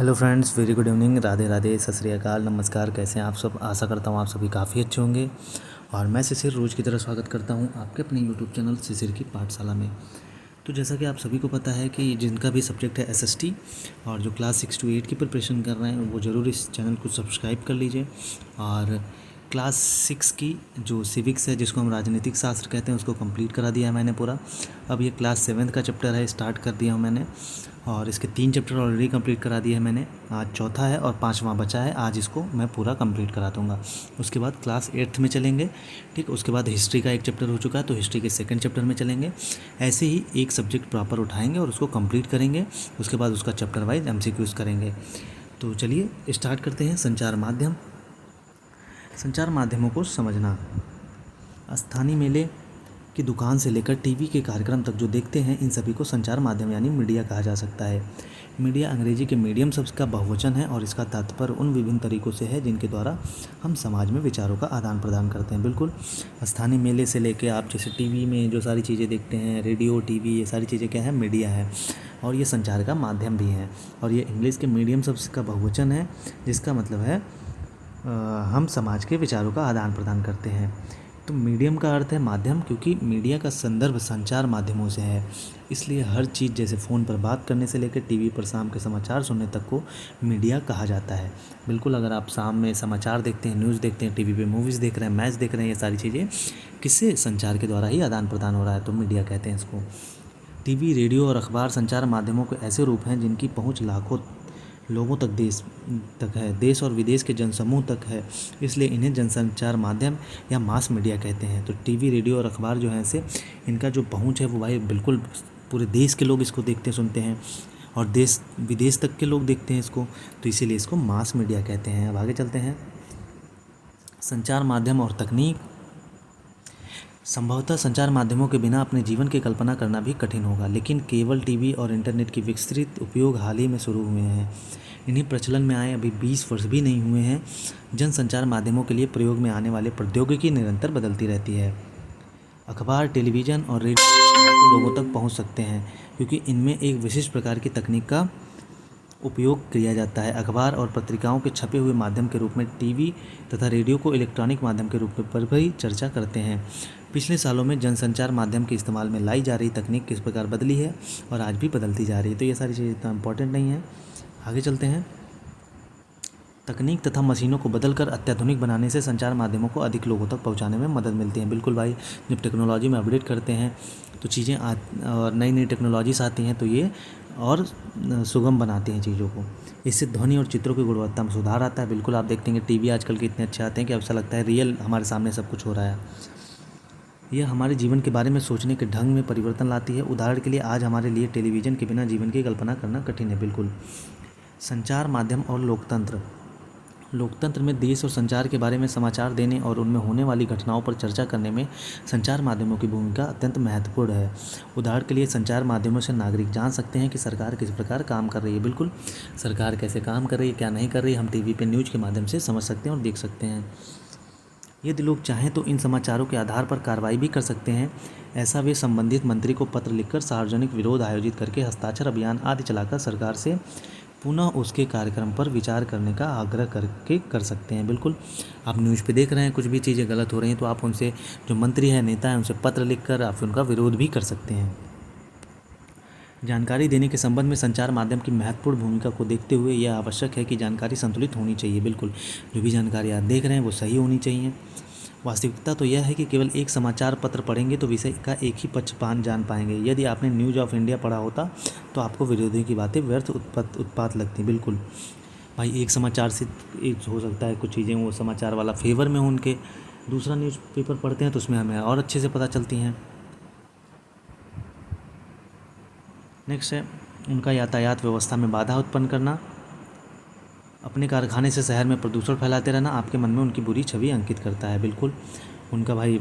Hello friends, very good evening. Radhe Radhe, सत श्री अकाल, नमस्कार। कैसे हैं आप सब? आशा करता हूँ आप सभी काफ़ी अच्छे होंगे। और मैं शिशिर रोज़ की तरह स्वागत करता हूँ आपके अपने यूट्यूब चैनल शिशिर की पाठशाला में। तो जैसा कि आप सभी को पता है कि जिनका भी सब्जेक्ट है एसएसटी और जो क्लास 6 to 8 की प्रिपरेशन कर रहे हैं वो ज़रूर इस चैनल को सब्सक्राइब कर लीजिए। और क्लास 6 की जो सिविक्स है, जिसको हम राजनीतिक शास्त्र कहते हैं, उसको कंप्लीट करा दिया है मैंने पूरा। अब ये क्लास 7 का चैप्टर है, स्टार्ट कर दिया हूँ मैंने। और इसके 3 चैप्टर ऑलरेडी कंप्लीट करा दिए हैं मैंने। आज चौथा है और 5वां बचा है। आज इसको मैं पूरा कंप्लीट करा दूँगा। उसके बाद क्लास 8th में चलेंगे, ठीक। उसके बाद हिस्ट्री का एक चैप्टर हो चुका है, तो हिस्ट्री के सेकंड चैप्टर में चलेंगे। ऐसे ही एक सब्जेक्ट प्रॉपर उठाएंगे और उसको कंप्लीट करेंगे। उसके बाद उसका चैप्टर वाइज एमसीक्यूज करेंगे। तो चलिए स्टार्ट करते हैं। संचार माध्यम। संचार माध्यमों को समझना। स्थानीय मेले की दुकान से लेकर टीवी के कार्यक्रम तक जो देखते हैं, इन सभी को संचार माध्यम यानी मीडिया कहा जा सकता है। मीडिया अंग्रेजी के मीडियम शब्द का बहुवचन है और इसका तात्पर्य उन विभिन्न तरीकों से है जिनके द्वारा हम समाज में विचारों का आदान प्रदान करते हैं। बिल्कुल, स्थानीय मेले से लेकर आप जैसे टीवी में जो सारी चीज़ें देखते हैं, रेडियो, टीवी, ये सारी चीज़ें क्या है? मीडिया है। और ये संचार का माध्यम भी है। और ये इंग्लिश के मीडियम शब्द का बहुवचन है, जिसका मतलब है हम समाज के विचारों का आदान प्रदान करते हैं। तो मीडियम का अर्थ है माध्यम, क्योंकि मीडिया का संदर्भ संचार माध्यमों से है। इसलिए हर चीज़, जैसे फ़ोन पर बात करने से लेकर टीवी पर शाम के समाचार सुनने तक को मीडिया कहा जाता है। बिल्कुल, अगर आप शाम में समाचार देखते हैं, न्यूज़ देखते हैं, टीवी पे मूवीज़ देख रहे हैं, मैच देख रहे हैं, ये सारी चीज़ें किससे? संचार के द्वारा ही आदान प्रदान हो रहा है, तो मीडिया कहते हैं इसको। टीवी, रेडियो और अखबार संचार माध्यमों के ऐसे रूप हैं जिनकी पहुँच लाखों लोगों तक है, देश और विदेश के जनसमूह तक है। इसलिए इन्हें जनसंचार माध्यम या मास मीडिया कहते हैं। तो टीवी, रेडियो और अखबार जो है ऐसे, इनका जो पहुंच है वो भाई बिल्कुल पूरे देश के लोग इसको देखते सुनते हैं और देश विदेश तक के लोग देखते हैं इसको, तो इसीलिए इसको मास मीडिया कहते हैं। अब आगे चलते हैं। संचार माध्यम और तकनीक। संभवतः संचार माध्यमों के बिना अपने जीवन की कल्पना करना भी कठिन होगा, लेकिन केवल टीवी और इंटरनेट की विस्तृत उपयोग हाल ही में शुरू हुए हैं। इन्हीं प्रचलन में आए अभी 20 वर्ष भी नहीं हुए हैं। जनसंचार माध्यमों के लिए प्रयोग में आने वाले प्रौद्योगिकी निरंतर बदलती रहती है। अखबार, टेलीविज़न और रेडियो लोगों तक पहुंच सकते हैं क्योंकि इनमें एक विशिष्ट प्रकार की तकनीक का उपयोग किया जाता है। अखबार और पत्रिकाओं के छपे हुए माध्यम के रूप में टीवी तथा रेडियो को इलेक्ट्रॉनिक माध्यम के रूप पर भी चर्चा करते हैं। पिछले सालों में जनसंचार माध्यम के इस्तेमाल में लाई जा रही तकनीक किस प्रकार बदली है और आज भी बदलती जा रही है, तो ये सारी चीज़ें इतना इम्पोर्टेंट नहीं है। आगे चलते हैं। तकनीक तथा मशीनों को बदलकर अत्याधुनिक बनाने से संचार माध्यमों को अधिक लोगों तक पहुंचाने में मदद मिलती है। बिल्कुल भाई, जब टेक्नोलॉजी में अपडेट करते हैं तो चीज़ें और नई नई टेक्नोलॉजीज आती हैं तो ये और सुगम बनाती हैं चीज़ों को। इससे ध्वनि और चित्रों की गुणवत्ता में सुधार आता है। बिल्कुल, आप देखते हैं कि टीवी आजकल के इतने अच्छे आते हैं कि ऐसा लगता है रियल हमारे सामने सब कुछ हो रहा है। यह हमारे जीवन के बारे में सोचने के ढंग में परिवर्तन लाती है। उदाहरण के लिए आज हमारे लिए टेलीविज़न के बिना जीवन की कल्पना करना कठिन है। बिल्कुल। संचार माध्यम और लोकतंत्र। लोकतंत्र में देश और संचार के बारे में समाचार देने और उनमें होने वाली घटनाओं पर चर्चा करने में संचार माध्यमों की भूमिका अत्यंत महत्वपूर्ण है। उदाहरण के लिए संचार माध्यमों से नागरिक जान सकते हैं कि सरकार किस प्रकार काम कर रही है। बिल्कुल, सरकार कैसे काम कर रही है, क्या नहीं कर रही है, हम टीवी पे न्यूज़ के माध्यम से समझ सकते हैं और देख सकते हैं। यदि लोग चाहें तो इन समाचारों के आधार पर कार्रवाई भी कर सकते हैं। ऐसा वे संबंधित मंत्री को पत्र लिखकर, सार्वजनिक विरोध आयोजित करके, हस्ताक्षर अभियान आदि चलाकर सरकार से पुनः उसके कार्यक्रम पर विचार करने का आग्रह करके कर सकते हैं। बिल्कुल, आप न्यूज़ पे देख रहे हैं कुछ भी चीज़ें गलत हो रही हैं तो आप उनसे, जो मंत्री हैं, नेता हैं, उनसे पत्र लिखकर आप उनका विरोध भी कर सकते हैं। जानकारी देने के संबंध में संचार माध्यम की महत्वपूर्ण भूमिका को देखते हुए यह आवश्यक है कि जानकारी संतुलित होनी चाहिए। बिल्कुल, जो भी जानकारी आप देख रहे हैं वो सही होनी चाहिए। वास्तविकता तो यह है कि केवल एक समाचार पत्र पढ़ेंगे तो विषय का एक ही पक्ष जान पाएंगे। यदि आपने न्यूज़ ऑफ इंडिया पढ़ा होता तो आपको विरोधियों की बातें व्यर्थ उत्पात लगती। बिल्कुल भाई, एक समाचार से एक हो सकता है कुछ चीज़ें वो समाचार वाला फेवर में हो उनके, दूसरा न्यूज़पेपर पढ़ते हैं तो उसमें हमें और अच्छे से पता चलती हैं। नेक्स्ट है उनका यातायात व्यवस्था में बाधा उत्पन्न करना। अपने कारखाने से शहर में प्रदूषण फैलाते रहना आपके मन में उनकी बुरी छवि अंकित करता है। बिल्कुल, उनका भाई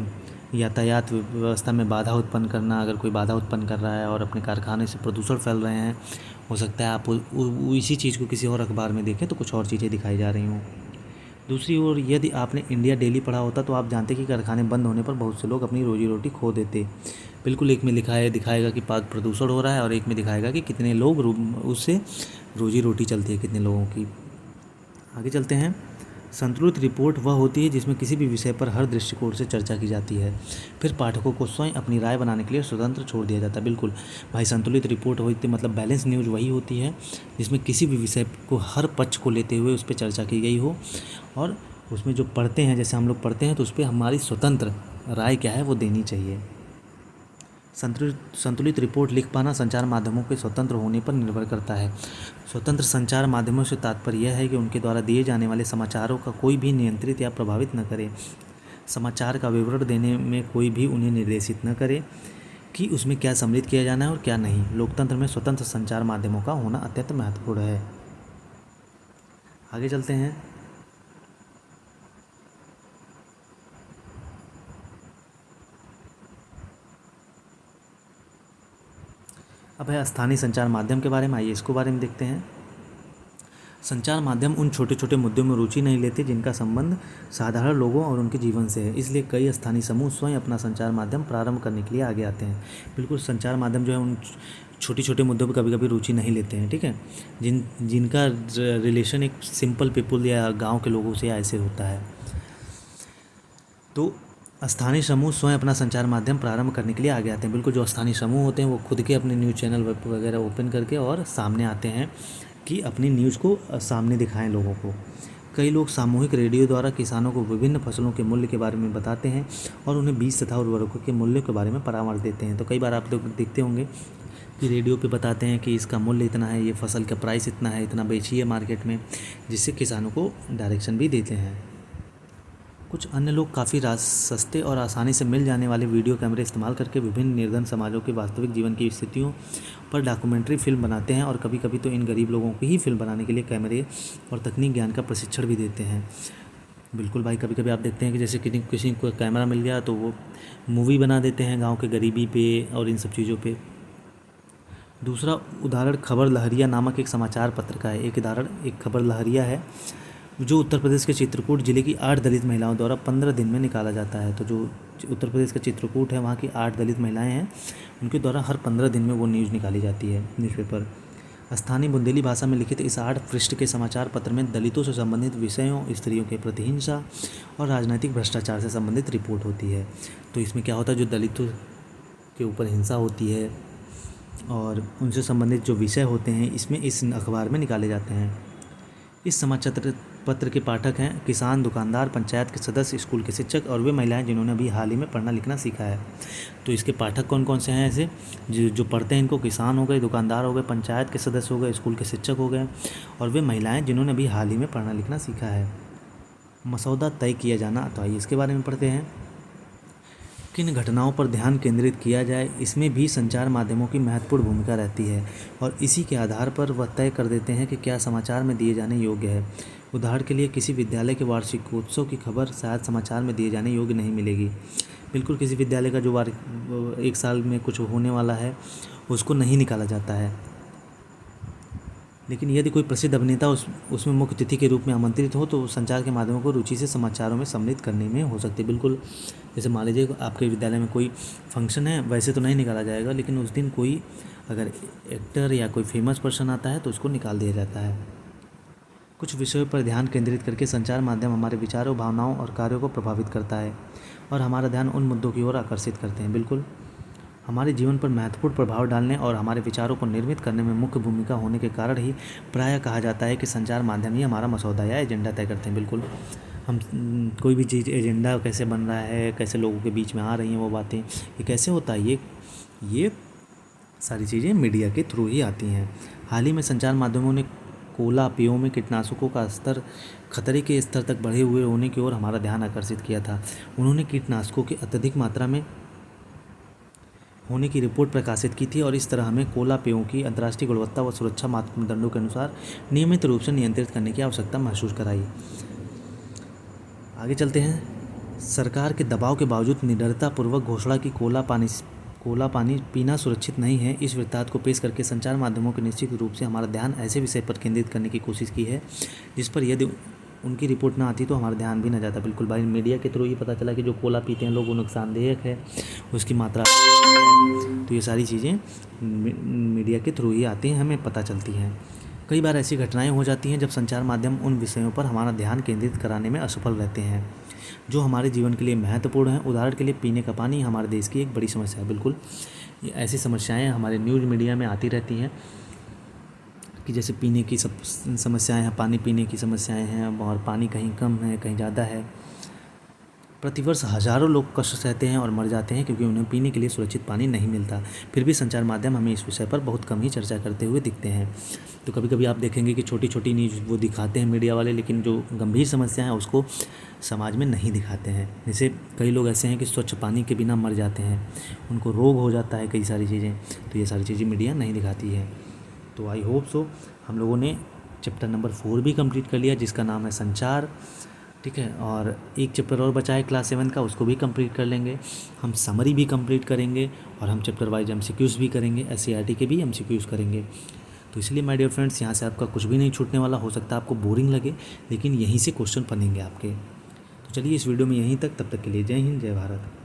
यातायात व्यवस्था में बाधा उत्पन्न करना, अगर कोई बाधा उत्पन्न कर रहा है और अपने कारखाने से प्रदूषण फैल रहे हैं, हो सकता है आप इसी चीज़ को किसी और अखबार में देखें तो कुछ और चीज़ें दिखाई जा रही हों। दूसरी ओर यदि आपने इंडिया डेली पढ़ा होता तो आप जानते कि कारखाने बंद होने पर बहुत से लोग अपनी रोजी रोटी खो देते। बिल्कुल, एक में लिखा है दिखाएगा कि पाक प्रदूषण हो रहा है और एक में दिखाएगा कि कितने लोग उससे रोजी रोटी चलती है कितने लोगों की। आगे चलते हैं। संतुलित रिपोर्ट वह होती है जिसमें किसी भी विषय पर हर दृष्टिकोण से चर्चा की जाती है, फिर पाठकों को स्वयं अपनी राय बनाने के लिए स्वतंत्र छोड़ दिया जाता है। बिल्कुल भाई, संतुलित रिपोर्ट होती मतलब बैलेंस न्यूज़ वही होती है जिसमें किसी भी विषय को हर पक्ष को लेते हुए उस पर चर्चा की गई हो और उसमें जो पढ़ते हैं, जैसे हम लोग पढ़ते हैं तो उस पर हमारी स्वतंत्र राय क्या है वो देनी चाहिए। संतुलित रिपोर्ट लिख पाना संचार माध्यमों के स्वतंत्र होने पर निर्भर करता है। स्वतंत्र संचार माध्यमों से तात्पर्य यह है कि उनके द्वारा दिए जाने वाले समाचारों का कोई भी नियंत्रित या प्रभावित न करे। समाचार का विवरण देने में कोई भी उन्हें निर्देशित न करे कि उसमें क्या सम्मिलित किया जाना है और क्या नहीं। लोकतंत्र में स्वतंत्र संचार माध्यमों का होना अत्यंत महत्वपूर्ण है। आगे चलते हैं। अब है स्थानीय संचार माध्यम के बारे में, आइए इसको बारे में देखते हैं। संचार माध्यम उन छोटे छोटे मुद्दों में रुचि नहीं लेते जिनका संबंध साधारण लोगों और उनके जीवन से है, इसलिए कई स्थानीय समूह स्वयं अपना संचार माध्यम प्रारंभ करने के लिए आगे आते हैं। बिल्कुल, संचार माध्यम जो है उन छोटी छोटे मुद्दों पर कभी कभी रुचि नहीं लेते हैं, ठीक है, जिनका रिलेशन एक सिंपल पीपल या गाँव के लोगों से ऐसे होता है। तो स्थानीय समूह स्वयं अपना संचार माध्यम प्रारंभ करने के लिए आगे आते हैं। बिल्कुल, जो स्थानीय समूह होते हैं वो खुद के अपने न्यूज़ चैनल वगैरह ओपन करके और सामने आते हैं कि अपनी न्यूज़ को सामने दिखाएं लोगों को। कई लोग सामूहिक रेडियो द्वारा किसानों को विभिन्न फसलों के मूल्य के बारे में बताते हैं और उन्हें बीज तथा उर्वरकों के मूल्य के बारे में परामर्श देते हैं। तो कई बार आप लोग देखते होंगे कि रेडियो पे बताते हैं कि इसका मूल्य इतना है, ये फसल का प्राइस इतना है, इतना बेचिए मार्केट में, जिससे किसानों को डायरेक्शन भी देते हैं। कुछ अन्य लोग काफ़ी सस्ते और आसानी से मिल जाने वाले वीडियो कैमरे इस्तेमाल करके विभिन्न निर्धन समाजों के वास्तविक जीवन की स्थितियों पर डॉक्यूमेंट्री फिल्म बनाते हैं और कभी कभी तो इन गरीब लोगों की ही फिल्म बनाने के लिए कैमरे और तकनीक ज्ञान का प्रशिक्षण भी देते हैं। बिल्कुल भाई, कभी कभी आप देखते हैं कि जैसे किसी को कैमरा मिल गया तो वो मूवी बना देते हैं गाँव के गरीबी पे और इन सब चीज़ों पर। दूसरा उदाहरण खबर लहरिया नामक एक समाचार पत्र का है। एक खबर लहरिया है जो उत्तर प्रदेश के चित्रकूट जिले की 8 दलित महिलाओं द्वारा 15 दिन में निकाला जाता है। तो जो उत्तर प्रदेश का चित्रकूट है वहाँ की 8 दलित महिलाएं हैं, उनके द्वारा हर 15 दिन में वो न्यूज़ निकाली जाती है, न्यूज़पेपर। स्थानीय बुंदेली भाषा में लिखित इस 8 पृष्ठ के समाचार पत्र में दलितों से संबंधित विषयों, स्त्रियों के प्रति हिंसा और राजनीतिक भ्रष्टाचार से संबंधित रिपोर्ट होती है। तो इसमें क्या होता है, जो दलितों के ऊपर हिंसा होती है और उनसे संबंधित जो विषय होते हैं इसमें इस अखबार में निकाले जाते हैं। इस समाचार पत्र के पाठक हैं किसान, दुकानदार, पंचायत के सदस्य, स्कूल के शिक्षक और वे महिलाएं जिन्होंने अभी हाल ही में पढ़ना लिखना सीखा है। तो इसके पाठक कौन कौन से हैं ऐसे जो पढ़ते हैं? इनको किसान हो गए, दुकानदार हो गए, पंचायत के सदस्य हो गए, स्कूल के शिक्षक हो गए और वे महिलाएं जिन्होंने अभी हाल ही में पढ़ना लिखना सीखा है। मसौदा तय किया जाना, तो आइए इसके बारे में पढ़ते हैं। किन घटनाओं पर ध्यान केंद्रित किया जाए, इसमें भी संचार माध्यमों की महत्वपूर्ण भूमिका रहती है और इसी के आधार पर वह तय कर देते हैं कि क्या समाचार में दिए जाने योग्य है। उदाहरण के लिए किसी विद्यालय के वार्षिकोत्सव की खबर शायद समाचार में दिए जाने योग्य नहीं मिलेगी। बिल्कुल, किसी विद्यालय का जो एक साल में कुछ होने वाला है उसको नहीं निकाला जाता है, लेकिन यदि कोई प्रसिद्ध अभिनेता उसमें मुख्य अतिथि के रूप में आमंत्रित हो तो संचार के माध्यमों को रुचि से समाचारों में सम्मिलित करने में हो सकती है। बिल्कुल, जैसे मान लीजिए आपके विद्यालय में कोई फंक्शन है, वैसे तो नहीं निकाला जाएगा, लेकिन उस दिन कोई अगर एक्टर या कोई फेमस पर्सन आता है तो उसको निकाल दिया जाता है। कुछ विषयों पर ध्यान केंद्रित करके संचार माध्यम हमारे विचारों, भावनाओं और कार्यों को प्रभावित करता है और हमारा ध्यान उन मुद्दों की ओर आकर्षित करते हैं। बिल्कुल, हमारे जीवन पर महत्वपूर्ण प्रभाव डालने और हमारे विचारों को निर्मित करने में मुख्य भूमिका होने के कारण ही प्रायः कहा जाता है कि संचार माध्यम ही हमारा मसौदा या एजेंडा तय करते हैं। बिल्कुल, हम कोई भी चीज़ एजेंडा कैसे बन रहा है, कैसे लोगों के बीच में आ रही हैं वो बातें, ये कैसे होता है, ये सारी चीज़ें मीडिया के थ्रू ही आती हैं। हाल ही में संचार माध्यमों ने कोला पेयों में कीटनाशकों का स्तर खतरे के स्तर तक बढ़े हुए होने की ओर हमारा ध्यान आकर्षित किया था। उन्होंने कीटनाशकों की अत्यधिक मात्रा में होने की रिपोर्ट प्रकाशित की थी और इस तरह हमें कोला पेयों की अंतर्राष्ट्रीय गुणवत्ता व सुरक्षा मापदंडों के अनुसार नियमित रूप से नियंत्रित करने की आवश्यकता महसूस कराई। आगे चलते हैं। सरकार के दबाव के बावजूद निडरतापूर्वक घोषणा की कोला पानी पीना सुरक्षित नहीं है। इस वृत्तांत को पेश करके संचार माध्यमों के निश्चित रूप से हमारा ध्यान ऐसे विषय पर केंद्रित करने की कोशिश की है जिस पर यदि उनकी रिपोर्ट ना आती तो हमारा ध्यान भी ना जाता। बिल्कुल भाई, मीडिया के थ्रू ही पता चला कि जो कोला पीते हैं लोग वो नुकसानदायक है, उसकी मात्रा है। तो ये सारी चीज़ें मीडिया के थ्रू ही आती हैं, हमें पता चलती हैं। कई बार ऐसी घटनाएं हो जाती हैं जब संचार माध्यम उन विषयों पर हमारा ध्यान केंद्रित कराने में असफल रहते हैं जो हमारे जीवन के लिए महत्वपूर्ण हैं। उदाहरण के लिए पीने का पानी हमारे देश की एक बड़ी समस्या है। बिल्कुल ये ऐसी समस्याएं हमारे न्यूज़ मीडिया में आती रहती हैं कि जैसे पीने की सब समस्याएं हैं, पानी पीने की समस्याएं हैं, और पानी कहीं कम है कहीं ज़्यादा है। प्रतिवर्ष हज़ारों लोग कष्ट सहते हैं और मर जाते हैं क्योंकि उन्हें पीने के लिए सुरक्षित पानी नहीं मिलता। फिर भी संचार माध्यम हमें इस विषय पर बहुत कम ही चर्चा करते हुए दिखते हैं। तो कभी कभी आप देखेंगे कि छोटी छोटी न्यूज़ वो दिखाते हैं मीडिया वाले, लेकिन जो गंभीर समस्या है उसको समाज में नहीं दिखाते हैं। जैसे कई लोग ऐसे हैं कि स्वच्छ पानी के बिना मर जाते हैं, उनको रोग हो जाता है, कई सारी चीज़ें। तो ये सारी चीज़ें मीडिया नहीं दिखाती है। तो आई होप सो हम लोगों ने चैप्टर नंबर 4 भी कंप्लीट कर लिया, जिसका नाम है संचार। ठीक है, और एक चैप्टर और बचा है क्लास 7 का, उसको भी कंप्लीट कर लेंगे। हम समरी भी कंप्लीट करेंगे और हम चैप्टर वाइज एमसीक्यूज़ भी करेंगे, एससीईआरटी के भी एमसीक्यूज़ करेंगे। तो इसलिए माय डियर फ्रेंड्स, यहाँ से आपका कुछ भी नहीं छूटने वाला। हो सकता है आपको बोरिंग लगे, लेकिन यहीं से क्वेश्चन बनेंगे आपके। तो चलिए इस वीडियो में यहीं तक, तब तक के लिए जय हिंद, जय भारत।